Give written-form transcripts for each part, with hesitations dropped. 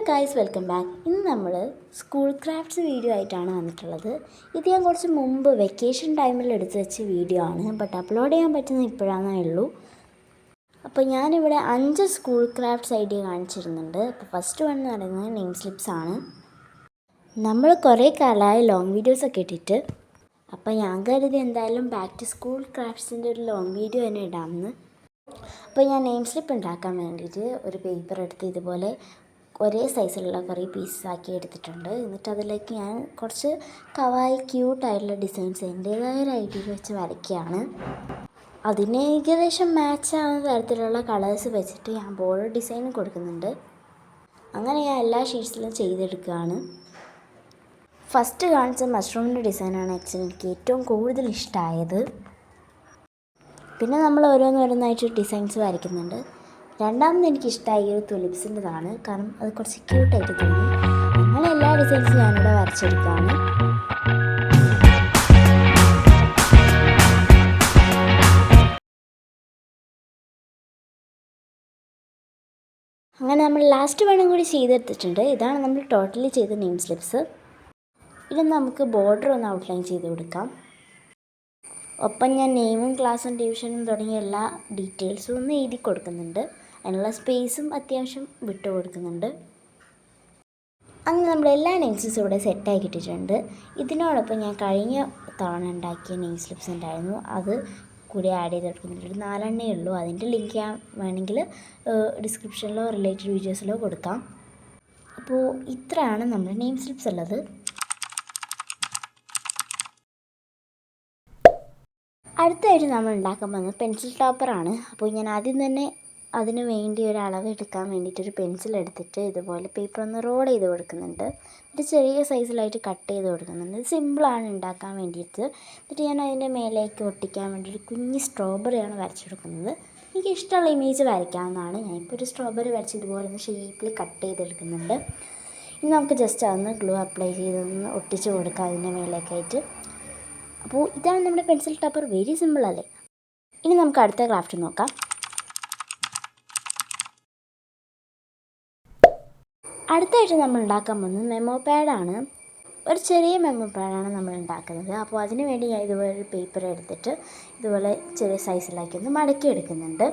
Guys, welcome back. ഇന്ന് നമ്മൾ school crafts video ആയിട്ടാണ് വന്നിട്ടുള്ളത്. ഇത് ഞാൻ കുറച്ച് മുമ്പ് വെക്കേഷൻ ടൈമിൽ എടുത്ത് വെച്ച വീഡിയോ ആണ്, ബട്ട് അപ്ലോഡ് ചെയ്യാൻ പറ്റുന്നത് ഇപ്പോഴാണേ ഉള്ളൂ. അപ്പോൾ ഞാനിവിടെ 5 സ്കൂൾ ക്രാഫ്റ്റ്സ് ഐഡിയ കാണിച്ചിരുന്നുണ്ട്. അപ്പോൾ ഫസ്റ്റ് വൺ എന്ന് പറയുന്നത് നെയിം സ്ലിപ്സ് ആണ്. നമ്മൾ കുറേ കാലമായി ലോങ് വീഡിയോസൊക്കെ ഇട്ടിട്ട്, അപ്പോൾ ഞാൻ കരുതി എന്തായാലും ബാക്ക് ടു സ്കൂൾ ക്രാഫ്റ്റ്സിൻ്റെ ഒരു ലോങ് വീഡിയോ തന്നെ ഇടാമെന്ന്. അപ്പോൾ ഞാൻ നെയിം സ്ലിപ്പ് ഉണ്ടാക്കാൻ വേണ്ടിയിട്ട് ഒരു പേപ്പർ എടുത്ത് ഇതുപോലെ ഒരേ സൈസിലുള്ള കുറേ പീസസ് ആക്കി എടുത്തിട്ടുണ്ട്. എന്നിട്ട് അതിലേക്ക് ഞാൻ കുറച്ച് കവായി ക്യൂട്ടായിട്ടുള്ള ഡിസൈൻസ് എൻ്റേതായ ഒരു ഐഡിയ വെച്ച് വരയ്ക്കുകയാണ്. അതിന് ഏകദേശം മാച്ച് ആവുന്ന തരത്തിലുള്ള കളേഴ്സ് വെച്ചിട്ട് ഞാൻ ബോർഡർ ഡിസൈൻ കൊടുക്കുന്നുണ്ട്. അങ്ങനെ ഞാൻ എല്ലാ ഷീറ്റ്സിലും ചെയ്തെടുക്കുകയാണ്. ഫസ്റ്റ് കാണിച്ച മഷ്റൂമിൻ്റെ ഡിസൈനാണ് ആക്ച്വലി എനിക്ക് ഏറ്റവും കൂടുതൽ ഇഷ്ടമായത്. പിന്നെ നമ്മൾ ഓരോന്നായിട്ട് ഡിസൈൻസ് വരയ്ക്കുന്നുണ്ട്. രണ്ടാമത് എനിക്കിഷ്ടമായ ഒരു തുലിപ്സിൻ്റെതാണ്, കാരണം അത് കുറച്ച് ക്യൂട്ടായിട്ട് തോന്നി. അങ്ങനെ എല്ലാ ഡിസൈൻസും ഞാനിവിടെ വരച്ചെടുക്കുകയാണ്. അങ്ങനെ നമ്മൾ ലാസ്റ്റ് വേണം കൂടി ചെയ്തെടുത്തിട്ടുണ്ട്. ഇതാണ് നമ്മൾ ടോട്ടലി ചെയ്ത നെയിം സ്ലിപ്സ്. ഇത് നമുക്ക് ബോർഡർ ഒന്ന് ഔട്ട്ലൈൻ ചെയ്ത് കൊടുക്കാം. ഒപ്പം ഞാൻ നെയിമും ക്ലാസ്സും ട്യൂഷനും തുടങ്ങിയ എല്ലാ ഡീറ്റെയിൽസും ഒന്ന് എഴുതി കൊടുക്കുന്നുണ്ട്. അതിനുള്ള സ്പേസും അത്യാവശ്യം വിട്ടു കൊടുക്കുന്നുണ്ട്. അങ്ങനെ നമ്മുടെ എല്ലാ നെയിംസ്ലിപ്സും ഇവിടെ സെറ്റായി കിട്ടിയിട്ടുണ്ട്. ഇതിനോടൊപ്പം ഞാൻ കഴിഞ്ഞ തവണ ഉണ്ടാക്കിയ നെയിം സ്ലിപ്സ് ഉണ്ടായിരുന്നു, അത് കൂടി ആഡ് ചെയ്ത് കൊടുക്കുന്നുണ്ട്. ഒരു 4 എണ്ണേ ഉള്ളൂ. അതിൻ്റെ ലിങ്ക് ഞാൻ വേണമെങ്കിൽ ഡിസ്ക്രിപ്ഷനിലോ റിലേറ്റഡ് വീഡിയോസിലോ കൊടുക്കാം. അപ്പോൾ ഇത്രയാണ് നമ്മുടെ നെയിം സ്ലിപ്സ് ഉള്ളത്. അടുത്തായിട്ട് നമ്മൾ ഉണ്ടാക്കാൻ പോകുന്നത് പെൻസിൽ ടോപ്പറാണ്. അപ്പോൾ ഞാൻ ആദ്യം തന്നെ അതിന് വേണ്ടി ഒരു അളവ് എടുക്കാൻ വേണ്ടിയിട്ടൊരു പെൻസിൽ എടുത്തിട്ട് ഇതുപോലെ പേപ്പർ ഒന്ന് റോൾ ചെയ്ത് കൊടുക്കുന്നുണ്ട്. എന്നിട്ട് ചെറിയ സൈസിലായിട്ട് കട്ട് ചെയ്ത് കൊടുക്കുന്നുണ്ട്. ഇത് സിമ്പിളാണ് ഉണ്ടാക്കാൻ വേണ്ടിയിട്ട്. എന്നിട്ട് ഞാൻ അതിൻ്റെ മേലേക്ക് ഒട്ടിക്കാൻ വേണ്ടി ഒരു കുഞ്ഞ് സ്ട്രോബെറിയാണ് വരച്ചെടുക്കുന്നത്. എനിക്ക് ഇഷ്ടമുള്ള ഇമേജ് വരയ്ക്കാവുന്നതാണ്. ഞാനിപ്പോൾ ഒരു സ്ട്രോബെറി വരച്ച് ഇതുപോലെ ഒന്ന് ഷേപ്പിൽ കട്ട് ചെയ്തെടുക്കുന്നുണ്ട്. ഇനി നമുക്ക് ജസ്റ്റ് അതൊന്ന് ഗ്ലൂ അപ്ലൈ ചെയ്തൊന്ന് ഒട്ടിച്ച് കൊടുക്കാം അതിൻ്റെ മേലേക്കായിട്ട്. അപ്പോൾ ഇതാണ് നമ്മുടെ പെൻസിൽ ടോപ്പർ. വെരി സിമ്പിൾ അല്ലേ? ഇനി നമുക്ക് അടുത്ത ക്രാഫ്റ്റ് നോക്കാം. അടുത്തായിട്ട് നമ്മൾ ഉണ്ടാക്കാൻ പോകുന്നത് മെമ്മോ പാഡാണ്. ഒരു ചെറിയ മെമ്മോ പാഡാണ് നമ്മൾ ഉണ്ടാക്കുന്നത്. അപ്പോൾ അതിന് വേണ്ടി ഞാൻ ഇതുപോലെ ഒരു പേപ്പർ എടുത്തിട്ട് ഇതുപോലെ ചെറിയ സൈസിലാക്കി ഒന്ന് മടക്കി എടുക്കുന്നുണ്ട്.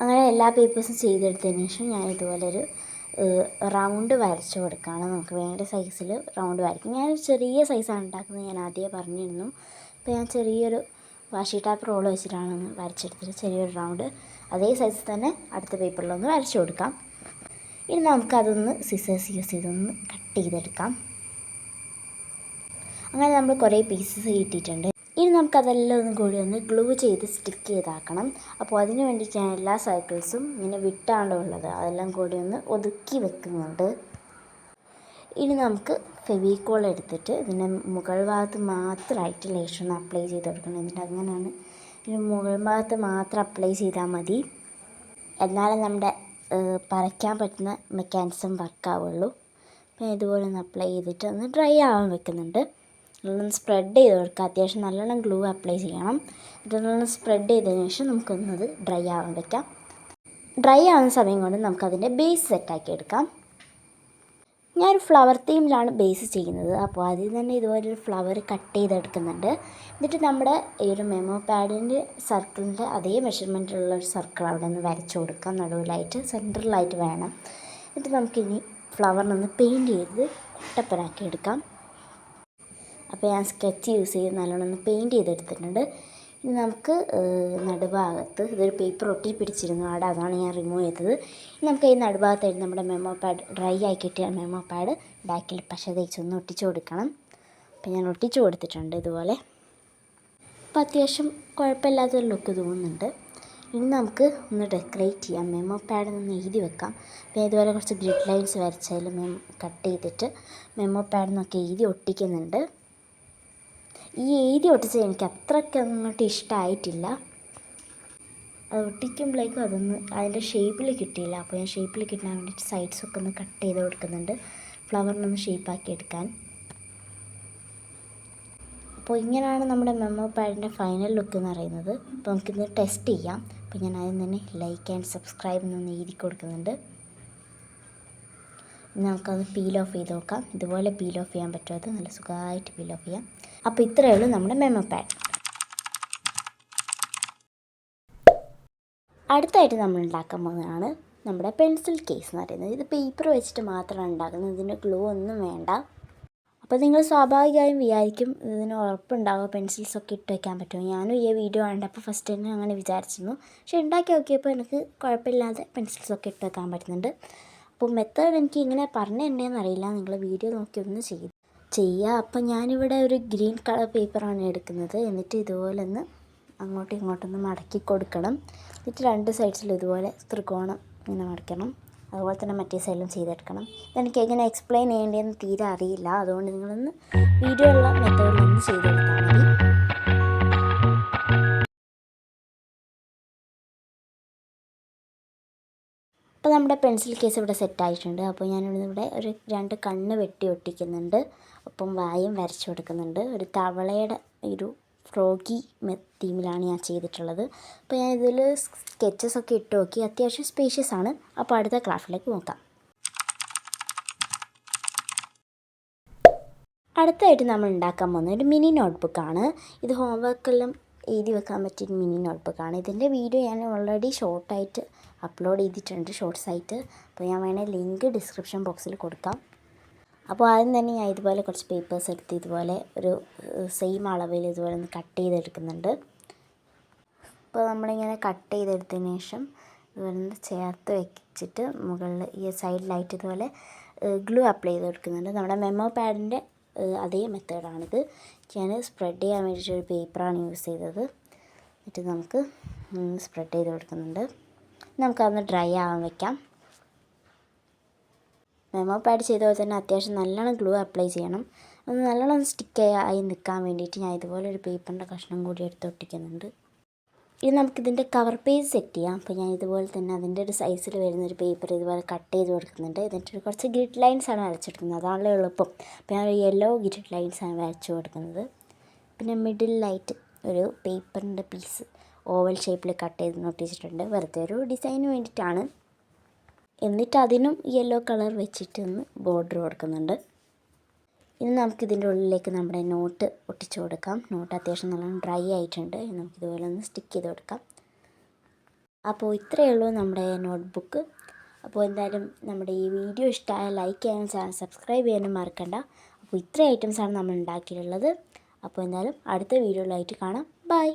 അങ്ങനെ എല്ലാ പേപ്പേഴ്സും ചെയ്തെടുത്തതിന് ശേഷം ഞാൻ ഇതുപോലൊരു റൗണ്ട് വരച്ച് കൊടുക്കുകയാണ്. നമുക്ക് വേണ്ട സൈസിൽ റൗണ്ട് വരയ്ക്കും. ഞാനൊരു ചെറിയ സൈസാണ് ഉണ്ടാക്കുന്നത്, ഞാൻ ആദ്യമേ പറഞ്ഞിരുന്നു. അപ്പോൾ ഞാൻ ചെറിയൊരു വാഷി ടാപ്പ് റോൾ വെച്ചിട്ടാണ് ഒന്ന് വരച്ചെടുത്തിട്ട് ചെറിയൊരു റൗണ്ട് അതേ സൈസിൽ തന്നെ അടുത്ത പേപ്പറിലൊന്ന് വരച്ച് കൊടുക്കാം. ഇനി നമുക്കതൊന്ന് സിസേഴ്സ് യൂസ് ചെയ്തൊന്ന് കട്ട് ചെയ്തെടുക്കാം. അങ്ങനെ നമ്മൾ കുറേ പീസസ് കിട്ടിയിട്ടുണ്ട്. ഇനി നമുക്കതെല്ലാം ഒന്നും കൂടി ഒന്ന് ഗ്ലൂ ചെയ്ത് സ്റ്റിക്ക് ചെയ്താക്കണം. അപ്പോൾ അതിന് വേണ്ടിയിട്ട് ഞാൻ എല്ലാ സർക്കിൾസും ഇങ്ങനെ വിട്ടാണല്ലോ ഉള്ളത്, അതെല്ലാം കൂടി ഒന്ന് ഒതുക്കി വെക്കുന്നുണ്ട്. ഇനി നമുക്ക് ഫെവിക്കോൾ എടുത്തിട്ട് ഇതിൻ്റെ മുകൾ ഭാഗത്ത് മാത്രമായിട്ട് ലേശം ഒന്ന് അപ്ലൈ ചെയ്ത് കൊടുക്കണം. എന്നിട്ട് അങ്ങനെയാണ് ഇതിന് മുകൾ ഭാഗത്ത് മാത്രം അപ്ലൈ ചെയ്താൽ മതി. എന്നാലും നമ്മുടെ പറിക്കാൻ പറ്റുന്ന മെക്കാനിസം വർക്കാവുള്ളൂ. അപ്പോൾ ഇതുപോലെ ഒന്ന് അപ്ലൈ ചെയ്തിട്ട് ഒന്ന് ഡ്രൈ ആവാൻ വെക്കുന്നുണ്ട്. നല്ലോണം സ്പ്രെഡ് ചെയ്ത് കൊടുക്കുക. അത്യാവശ്യം നല്ലോണം ഗ്ലൂ അപ്ലൈ ചെയ്യണം. ഇത് നല്ലോണം സ്പ്രെഡ് ചെയ്തതിന് ശേഷം നമുക്കൊന്നത് ഡ്രൈ ആവാൻ വെക്കാം. ഡ്രൈ ആവുന്ന സമയം കൊണ്ട് നമുക്കതിൻ്റെ ബേസ് സെറ്റാക്കി എടുക്കാം. ഞാനൊരു ഫ്ലവർ തീമിലാണ് ബേസ് ചെയ്യുന്നത്. അപ്പോൾ അതിൽ തന്നെ ഇതുപോലൊരു ഫ്ലവർ കട്ട് ചെയ്തെടുക്കുന്നുണ്ട്. എന്നിട്ട് നമ്മുടെ ഈ ഒരു മെമ്മോ പാഡിൻ്റെ സർക്കിളിൻ്റെ അതേ മെഷർമെൻറ്റിലുള്ള ഒരു സർക്കിൾ അവിടെ നിന്ന് വരച്ച് കൊടുക്കാം. നടുവിലായിട്ട് സെൻറ്ററിലായിട്ട് വേണം. എന്നിട്ട് നമുക്കിനി ഫ്ലവറിനൊന്ന് പെയിൻറ്റ് ചെയ്ത് കുട്ടപ്പനാക്കി എടുക്കാം. അപ്പോൾ ഞാൻ സ്കെച്ച് യൂസ് ചെയ്ത് നല്ലോണം ഒന്ന് പെയിൻറ്റ് ചെയ്തെടുത്തിട്ടുണ്ട്. ഇനി നമുക്ക് നടുഭാഗത്ത് ഇതൊരു പേപ്പർ ഒട്ടി പിടിച്ചിരുന്നു അവിടെ, അതാണ് ഞാൻ റിമൂവ് ചെയ്തത്. ഇനി നമുക്ക് ഈ നടുഭാഗത്തായിട്ട് നമ്മുടെ മെമ്മോ പാഡ് ഡ്രൈ ആയി കിട്ടിയ മെമ്മോ പാഡ് ബാക്കിൽ പശ തേച്ചൊന്ന് ഒട്ടിച്ച് കൊടുക്കണം. അപ്പോൾ ഞാൻ ഒട്ടിച്ച് കൊടുത്തിട്ടുണ്ട് ഇതുപോലെ. അപ്പോൾ അത്യാവശ്യം കുഴപ്പമില്ലാത്തൊരു ലുക്ക് തോന്നുന്നുണ്ട്. ഇനി നമുക്ക് ഒന്ന് ഡെക്കറേറ്റ് ചെയ്യാം. മെമ്മോ പാഡിനൊന്ന് എഴുതി വെക്കാം. അപ്പോൾ ഇതുപോലെ കുറച്ച് ഗ്രിഡ് ലൈൻസ് വരച്ചതിൽ കട്ട് ചെയ്തിട്ട് മെമ്മോ പാഡിനൊക്കെ എഴുതി ഒട്ടിക്കുന്നുണ്ട്. ഈ എഴുതി ഒട്ടിച്ചത് എനിക്ക് അത്രയ്ക്ക് അങ്ങോട്ട് ഇഷ്ടമായിട്ടില്ല. അത് ഒട്ടിക്കുമ്പോഴേക്കും അതിൻ്റെ ഷേപ്പിൽ കിട്ടിയില്ല. അപ്പോൾ ഞാൻ ഷേപ്പിൽ കിട്ടാൻ വേണ്ടിയിട്ട് സൈഡ്സൊക്കെ ഒന്ന് കട്ട് ചെയ്ത് കൊടുക്കുന്നുണ്ട്, ഫ്ലവറിനൊന്ന് ഷേപ്പാക്കി എടുക്കാൻ. അപ്പോൾ ഇങ്ങനെയാണ് നമ്മുടെ മെമ്മോ പാഡിൻ്റെ ഫൈനൽ ലുക്ക് എന്ന് പറയുന്നത്. അപ്പോൾ നമുക്കിന്ന് ടെസ്റ്റ് ചെയ്യാം. അപ്പോൾ ഞാൻ ആദ്യം തന്നെ ലൈക്ക് ആൻഡ് സബ്സ്ക്രൈബ് എന്നൊന്ന് എഴുതി കൊടുക്കുന്നുണ്ട്. നമുക്കത് പീൽ ഓഫ് ചെയ്ത് നോക്കാം. ഇതുപോലെ പീൽ ഓഫ് ചെയ്യാൻ പറ്റും, അത് നല്ല സുഖമായിട്ട് പീൽ ഓഫ് ചെയ്യാം. അപ്പോൾ ഇത്രയേ ഉള്ളൂ നമ്മുടെ മെമ്മോ പാഡ്. അടുത്തായിട്ട് നമ്മൾ ഉണ്ടാക്കാൻ പോകുന്നതാണ് നമ്മുടെ പെൻസിൽ കേസ് എന്ന് പറയുന്നത്. ഇത് പേപ്പർ വെച്ചിട്ട് മാത്രമാണ് ഉണ്ടാക്കുന്നത്, ഇതിന് ഗ്ലൂ ഒന്നും വേണ്ട. അപ്പോൾ നിങ്ങൾ സ്വാഭാവികമായും വിചാരിക്കും ഇതിന് ഉറപ്പുണ്ടാവുക പെൻസിൽസൊക്കെ ഇട്ട് വയ്ക്കാൻ പറ്റുമോ. ഞാനും ഈ വീഡിയോ കണ്ടപ്പോൾ ഫസ്റ്റ് തന്നെ അങ്ങനെ വിചാരിച്ചിരുന്നു. പക്ഷേ ഉണ്ടാക്കി നോക്കിയപ്പോൾ എനിക്ക് കുഴപ്പമില്ലാതെ പെൻസിൽസൊക്കെ ഇട്ട് വെക്കാൻ പറ്റുന്നുണ്ട്. അപ്പോൾ മെത്തേഡ് എനിക്ക് ഇങ്ങനെ പറഞ്ഞു തരേണ്ടതെന്ന് അറിയില്ല, നിങ്ങൾ വീഡിയോ നോക്കി ഒന്ന് ചെയ്യുക. അപ്പോൾ ഞാനിവിടെ ഒരു ഗ്രീൻ കളർ പേപ്പറാണ് എടുക്കുന്നത്. എന്നിട്ട് ഇതുപോലെ ഒന്ന് അങ്ങോട്ടും ഇങ്ങോട്ടൊന്ന് മടക്കി കൊടുക്കണം. എന്നിട്ട് രണ്ട് സൈഡ്സിലും ഇതുപോലെ ത്രികോണം ഇങ്ങനെ മടക്കണം. അതുപോലെ തന്നെ മറ്റേ സൈഡിലും ചെയ്തെടുക്കണം. ഇതെനിക്ക് എങ്ങനെ എക്സ്പ്ലെയിൻ ചെയ്യേണ്ടതെന്ന് തീരെ അറിയില്ല, അതുകൊണ്ട് നിങ്ങളൊന്ന് വീഡിയോ ഉള്ള മെത്തേഡിലൊന്ന് ചെയ്തെടുത്താൽ മതി. അപ്പോൾ നമ്മുടെ പെൻസിൽ കേസ് ഇവിടെ സെറ്റായിട്ടുണ്ട്. അപ്പോൾ ഞാനിവിടെ ഒരു 2 കണ്ണ് വെട്ടി ഒട്ടിക്കുന്നുണ്ട്, ഒപ്പം വായും വരച്ചു കൊടുക്കുന്നുണ്ട്. ഒരു തവളയുടെ ഒരു ഫ്രോഗി തീമിലാണ് ഞാൻ ചെയ്തിട്ടുള്ളത്. അപ്പോൾ ഞാൻ ഇതിൽ സ്കെച്ചസൊക്കെ ഇട്ട് നോക്കി, അത്യാവശ്യം സ്പേഷ്യസ് ആണ്. അപ്പോൾ അടുത്ത ക്രാഫ്റ്റിലേക്ക് നോക്കാം. അടുത്തായിട്ട് നമ്മൾ ഉണ്ടാക്കാൻ പോകുന്നത് ഒരു മിനി നോട്ട്ബുക്കാണ്. ഇത് ഹോംവർക്കെല്ലാം എഴുതി വെക്കാൻ പറ്റിയ മിനി നോട്ട്ബുക്കാണ്. ഇതിൻ്റെ വീഡിയോ ഞാൻ ഓൾറെഡി ഷോർട്ടായിട്ട് അപ്ലോഡ് ചെയ്തിട്ടുണ്ട്, ഷോർട്ട്സ് ആയിട്ട്. അപ്പോൾ ഞാൻ വേണേൽ ലിങ്ക് ഡിസ്ക്രിപ്ഷൻ ബോക്സിൽ കൊടുക്കാം. അപ്പോൾ ആദ്യം തന്നെ ഞാൻ ഇതുപോലെ കുറച്ച് പേപ്പേഴ്സ് എടുത്ത് ഇതുപോലെ ഒരു സെയിം അളവിൽ ഇതുപോലെ ഒന്ന് കട്ട് ചെയ്തെടുക്കുന്നുണ്ട്. അപ്പോൾ നമ്മളിങ്ങനെ കട്ട് ചെയ്തെടുത്തതിന് ശേഷം ഇതുപോലെ ചേർത്ത് വെച്ചിട്ട് മുകളിൽ ഈ സൈഡിലായിട്ട് ഇതുപോലെ ഗ്ലൂ അപ്ലൈ ചെയ്ത് കൊടുക്കുന്നുണ്ട്. നമ്മുടെ മെമ്മോ പാഡിൻ്റെ അതേ മെത്തേഡാണിത്. ഞാൻ സ്പ്രെഡ് ചെയ്യാൻ വേണ്ടിയിട്ടൊരു പേപ്പറാണ് യൂസ് ചെയ്തത്. എന്നിട്ട് നമുക്ക് സ്പ്രെഡ് ചെയ്ത് കൊടുക്കുന്നുണ്ട്. നമുക്കതൊന്ന് ഡ്രൈ ആവാൻ വെക്കാം. മെമ്മോ പാഡ് ചെയ്ത പോലെ തന്നെ അത്യാവശ്യം നല്ലോണം ഗ്ലൂ അപ്ലൈ ചെയ്യണം. ഒന്ന് നല്ലോണം സ്റ്റിക്ക് ആയി നിൽക്കാൻ വേണ്ടിയിട്ട് ഞാൻ ഇതുപോലെ ഒരു പേപ്പറിൻ്റെ കഷ്ണം കൂടി എടുത്ത് ഒട്ടിക്കുന്നുണ്ട്. ഇനി നമുക്കിതിൻ്റെ കവർ പേജ് സെറ്റ് ചെയ്യാം. അപ്പോൾ ഞാൻ ഇതുപോലെ തന്നെ അതിൻ്റെ ഒരു സൈസിൽ വരുന്നൊരു പേപ്പർ ഇതുപോലെ കട്ട് ചെയ്ത് കൊടുക്കുന്നുണ്ട്. എന്നിട്ട് കുറച്ച് ഗ്രിഡ് ലൈൻസാണ് വരച്ചെടുക്കുന്നത്, അതാണല്ലോ എളുപ്പം. അപ്പോൾ ഞാൻ ഒരു യെല്ലോ ഗ്രിഡ് ലൈൻസാണ് വരച്ചു കൊടുക്കുന്നത്. പിന്നെ മിഡിലായിട്ട് ഒരു പേപ്പറിൻ്റെ പീസ് ഓവൽ ഷേപ്പിൽ കട്ട് ചെയ്ത് ഒട്ടിച്ചിട്ടുണ്ട്, വെറുതെ ഒരു ഡിസൈന് വേണ്ടിയിട്ടാണ്. എന്നിട്ട് അതിനും യെല്ലോ കളർ വെച്ചിട്ട് ഒന്ന് ബോർഡർ കൊടുക്കുന്നുണ്ട്. ഇനി നമുക്കിതിൻ്റെ ഉള്ളിലേക്ക് നമ്മുടെ നോട്ട് ഒട്ടിച്ചു കൊടുക്കാം. നോട്ട് അത്യാവശ്യം നല്ലോണം ഡ്രൈ ആയിട്ടുണ്ട്. നമുക്കിതുപോലെ ഒന്ന് സ്റ്റിക്ക് ചെയ്ത് കൊടുക്കാം. അപ്പോൾ ഇത്രയേ ഉള്ളൂ നമ്മുടെ നോട്ട്ബുക്ക്. അപ്പോൾ എന്തായാലും നമ്മുടെ ഈ വീഡിയോ ഇഷ്ടമായ ലൈക്ക് ചെയ്യാനും ചാനൽ സബ്സ്ക്രൈബ് ചെയ്യാനും മറക്കണ്ട. അപ്പോൾ ഇത്രയും ഐറ്റംസാണ് നമ്മൾ ഉണ്ടാക്കിയിട്ടുള്ളത്. അപ്പോൾ എന്തായാലും അടുത്ത വീഡിയോയിലായിട്ട് കാണാം. ബൈ.